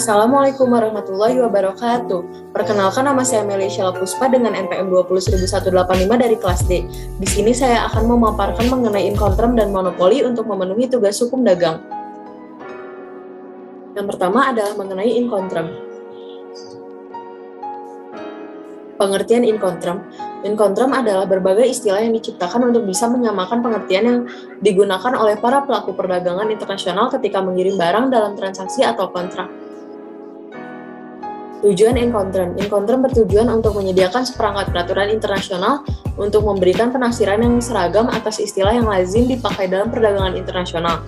Assalamualaikum warahmatullahi wabarakatuh. Perkenalkan, nama saya Melia Sheila Puspa dengan NPM 20185 dari kelas D. Di sini saya akan memaparkan mengenai Incoterm dan monopoli untuk memenuhi tugas hukum dagang. Yang pertama adalah mengenai Incoterm. Pengertian Incoterm. Incoterm adalah berbagai istilah yang diciptakan untuk bisa menyamakan pengertian yang digunakan oleh para pelaku perdagangan internasional ketika mengirim barang dalam transaksi atau kontrak. Tujuan Incoterm. Incoterm bertujuan untuk menyediakan seperangkat peraturan internasional untuk memberikan penafsiran yang seragam atas istilah yang lazim dipakai dalam perdagangan internasional.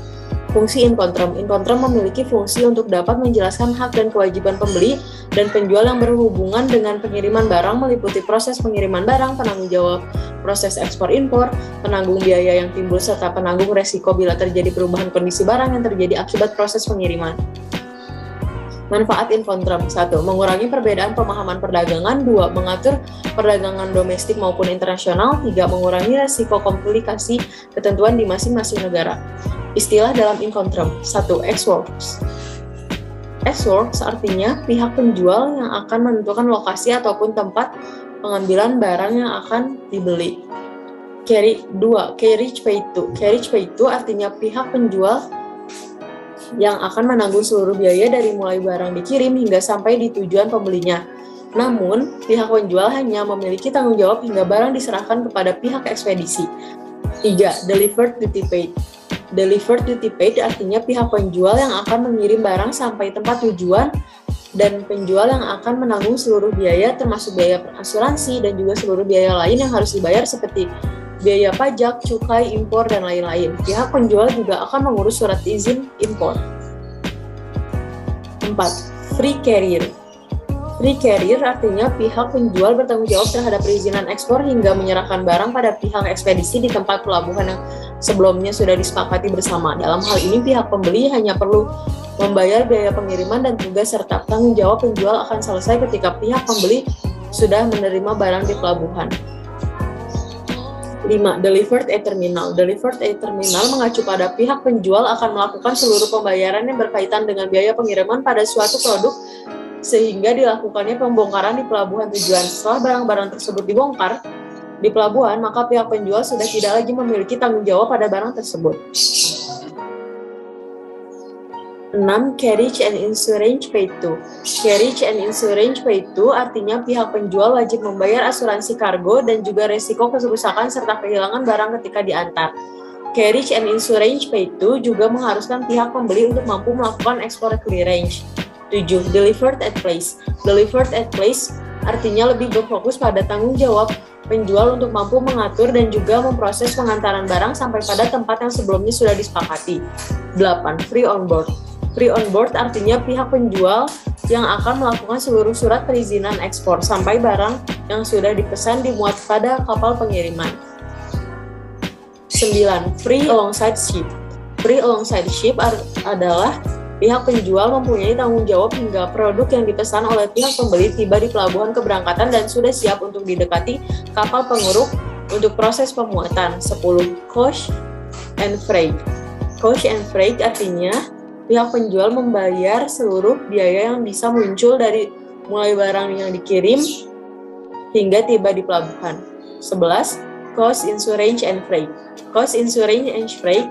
Fungsi Incoterm. Incoterm memiliki fungsi untuk dapat menjelaskan hak dan kewajiban pembeli dan penjual yang berhubungan dengan pengiriman barang, meliputi proses pengiriman barang, penanggung jawab proses ekspor-impor, penanggung biaya yang timbul, serta penanggung resiko bila terjadi perubahan kondisi barang yang terjadi akibat proses pengiriman. Manfaat Incoterm: 1. Mengurangi perbedaan pemahaman perdagangan. 2. Mengatur perdagangan domestik maupun internasional. 3. Mengurangi resiko komplikasi ketentuan di masing-masing negara. Istilah dalam Incoterm. 1. Ex-works. Ex-works artinya pihak penjual yang akan menentukan lokasi ataupun tempat pengambilan barang yang akan dibeli. 2. Carriage paid to. Carriage paid to artinya pihak penjual yang akan menanggung seluruh biaya dari mulai barang dikirim hingga sampai di tujuan pembelinya. Namun, pihak penjual hanya memiliki tanggung jawab hingga barang diserahkan kepada pihak ekspedisi. 3. Delivered duty paid. Delivered duty paid artinya pihak penjual yang akan mengirim barang sampai tempat tujuan dan penjual yang akan menanggung seluruh biaya termasuk biaya asuransi dan juga seluruh biaya lain yang harus dibayar seperti biaya pajak, cukai, impor, dan lain-lain. Pihak penjual juga akan mengurus surat izin impor. 4. Free carrier. Free carrier artinya pihak penjual bertanggung jawab terhadap perizinan ekspor hingga menyerahkan barang pada pihak ekspedisi di tempat pelabuhan yang sebelumnya sudah disepakati bersama. Dalam hal ini, pihak pembeli hanya perlu membayar biaya pengiriman dan tugas serta tanggung jawab penjual akan selesai ketika pihak pembeli sudah menerima barang di pelabuhan. 5. Delivered at terminal. Delivered at terminal mengacu pada pihak penjual akan melakukan seluruh pembayaran yang berkaitan dengan biaya pengiriman pada suatu produk sehingga dilakukannya pembongkaran di pelabuhan tujuan. Setelah barang-barang tersebut dibongkar di pelabuhan, maka pihak penjual sudah tidak lagi memiliki tanggung jawab pada barang tersebut. 6. Carriage and insurance paid to. Carriage and insurance paid to artinya pihak penjual wajib membayar asuransi kargo dan juga resiko kerusakan serta kehilangan barang ketika diantar. Carriage and insurance paid to juga mengharuskan pihak pembeli untuk mampu melakukan export clearance. 7. Delivered at place. Delivered at place artinya lebih berfokus pada tanggung jawab penjual untuk mampu mengatur dan juga memproses pengantaran barang sampai pada tempat yang sebelumnya sudah disepakati. 8. Free on board. Free on board artinya pihak penjual yang akan melakukan seluruh surat perizinan ekspor sampai barang yang sudah dipesan dimuat pada kapal pengiriman. 9. Free alongside ship. Free alongside ship adalah pihak penjual mempunyai tanggung jawab hingga produk yang dipesan oleh pihak pembeli tiba di pelabuhan keberangkatan dan sudah siap untuk didekati kapal penguruk untuk proses pemuatan. 10. Cost and freight. Cost and freight artinya pihak penjual membayar seluruh biaya yang bisa muncul dari mulai barang yang dikirim hingga tiba di pelabuhan. 11. Cost insurance and freight. Cost insurance and freight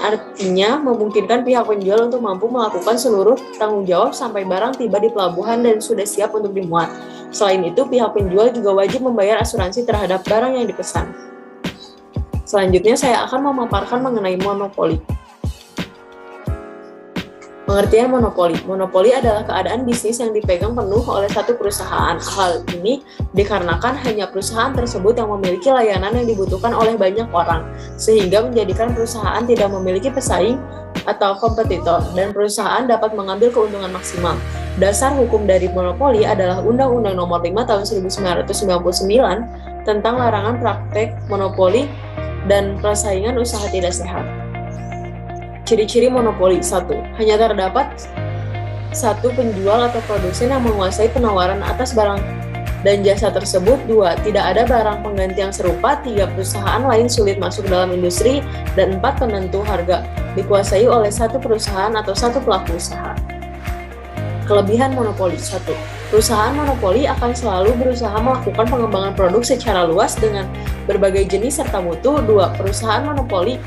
artinya memungkinkan pihak penjual untuk mampu melakukan seluruh tanggung jawab sampai barang tiba di pelabuhan dan sudah siap untuk dimuat. Selain itu, pihak penjual juga wajib membayar asuransi terhadap barang yang dipesan. Selanjutnya, saya akan memaparkan mengenai monopoli. Pengertian monopoli. Monopoli adalah keadaan bisnis yang dipegang penuh oleh satu perusahaan. Hal ini dikarenakan hanya perusahaan tersebut yang memiliki layanan yang dibutuhkan oleh banyak orang, sehingga menjadikan perusahaan tidak memiliki pesaing atau kompetitor, dan perusahaan dapat mengambil keuntungan maksimal. Dasar hukum dari monopoli adalah Undang-Undang Nomor 5 Tahun 1999 tentang larangan praktek monopoli dan persaingan usaha tidak sehat. Ciri-ciri monopoli. 1. Hanya terdapat satu penjual atau produsen yang menguasai penawaran atas barang dan jasa tersebut. 2. Tidak ada barang pengganti yang serupa. 3. Perusahaan lain sulit masuk dalam industri. Dan 4. Penentu harga dikuasai oleh satu perusahaan atau satu pelaku usaha. Kelebihan monopoli. 1. Perusahaan monopoli akan selalu berusaha melakukan pengembangan produk secara luas dengan berbagai jenis serta mutu. 2. Perusahaan monopoli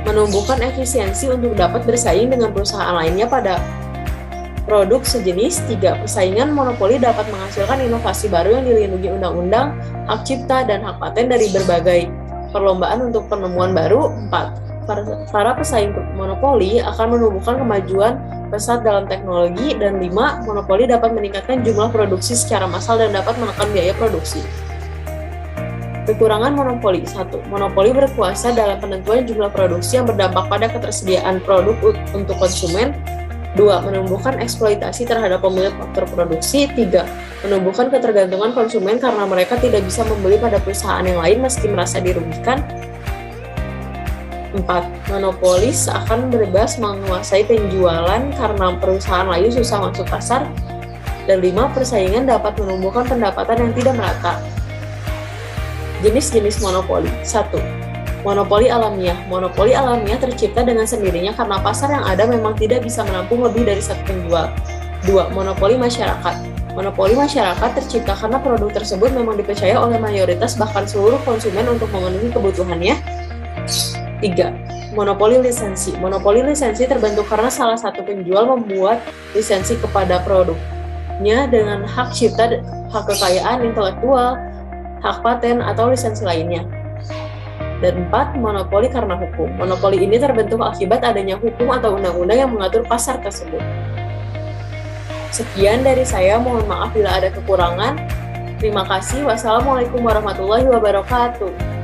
menumbuhkan efisiensi untuk dapat bersaing dengan perusahaan lainnya pada produk sejenis. 3. Persaingan monopoli dapat menghasilkan inovasi baru yang dilindungi undang-undang, hak cipta, dan hak paten dari berbagai perlombaan untuk penemuan baru. 4. Para pesaing monopoli akan menumbuhkan kemajuan pesat dalam teknologi. Dan 5. Monopoli dapat meningkatkan jumlah produksi secara massal dan dapat menekan biaya produksi. Kekurangan monopoli. 1. Monopoli berkuasa dalam penentuan jumlah produksi yang berdampak pada ketersediaan produk untuk konsumen. 2. Menumbuhkan eksploitasi terhadap pemilik faktor produksi. 3. Menumbuhkan ketergantungan konsumen karena mereka tidak bisa membeli pada perusahaan yang lain meski merasa dirugikan. 4. Monopolis akan bebas menguasai penjualan karena perusahaan lain susah masuk pasar. Dan 5. Persaingan dapat menumbuhkan pendapatan yang tidak merata. Jenis-jenis monopoli. 1. Monopoli alamiah. Monopoli alamiah tercipta dengan sendirinya karena pasar yang ada memang tidak bisa menampung lebih dari satu penjual. 2. Monopoli masyarakat. Monopoli masyarakat tercipta karena produk tersebut memang dipercaya oleh mayoritas bahkan seluruh konsumen untuk memenuhi kebutuhannya. 3. Monopoli lisensi. Monopoli lisensi terbentuk karena salah satu penjual membuat lisensi kepada produknya dengan hak cipta, hak kekayaan intelektual, hak paten, atau lisensi lainnya. Dan 4. Monopoli karena hukum. Monopoli ini terbentuk akibat adanya hukum atau undang-undang yang mengatur pasar tersebut. Sekian dari saya, mohon maaf bila ada kekurangan. Terima kasih. Wassalamualaikum warahmatullahi wabarakatuh.